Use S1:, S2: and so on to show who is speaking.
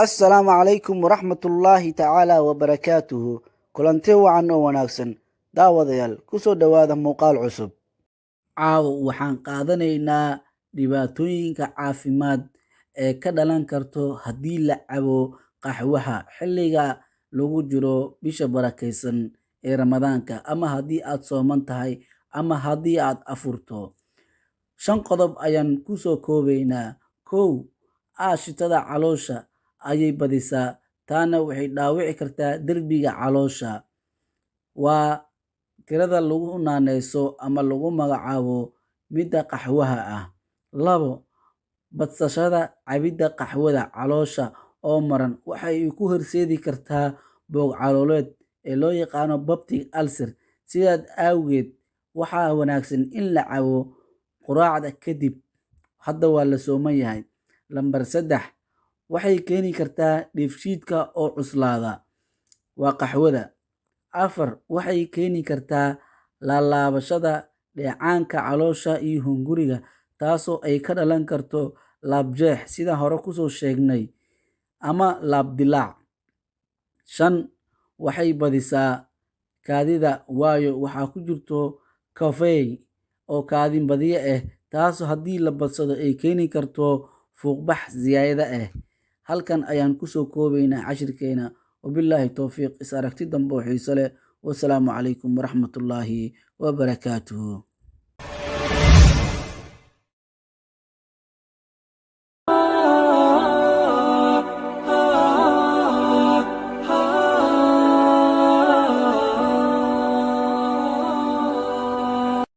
S1: Assalaamu calaykum waraxmatullaahi tacaala wabarakaatuhu. Kulanti wacan oo wanaagsan daawadayaal ku soo dhowaada muuqaal cusub. Caawa waxaan qaadanaynaa dhibaatooyinka caafimaad ee ka dhalan karto haddii la cabo qaxwaha xilliga lagu jiro bisha barakaysan ee Ramadaanka, ama haddii aad sooman tahay ama haddii aad afurto. 5 qodob ayaan ku soo koobaynaa. 1. Aashitada caloosha ayay badisaa, taana waxay dhaawici kartaa derbiga caloosha. Waa tirada lagu naanayso ama lagu magacaabo midda qaxwaha ah. 2. Badsashada cabidda qaxwada caloosha oo maran waxay ku horseedi kartaa boog calooleed ee loo yaqaano peptic ulcer. Sidaas awgeed, waxaa wanaagsan in la cabo quraacda kadib. Hadda waa la sooman yahay. 3. Waxay keeni kartaa dheefshiidka oo cuslaada. Waa qaxwada. 4. Waxay keeni kartaa laalaabashada dheecaanka caloosha iyo hunguriga, taasoo ay ka dhalan karto laabjeex sida hore kusoo sheegnay, ama laab dilaac. 5. Waxay badisaa kaadida, waayo waxaa ku jirto kafeey oo kaadin badiye ah, taasoo haddii la badsado ay keeni karto fuuqbax ziyaada ah. Halkan ayaan kusoo koobaynaa cashirkeena. Wabilaahi towfiiq. Is aragti dambe oo xiiso leh. Wassalaamu calaykum waraxmatullaahi wabarakaatuhu.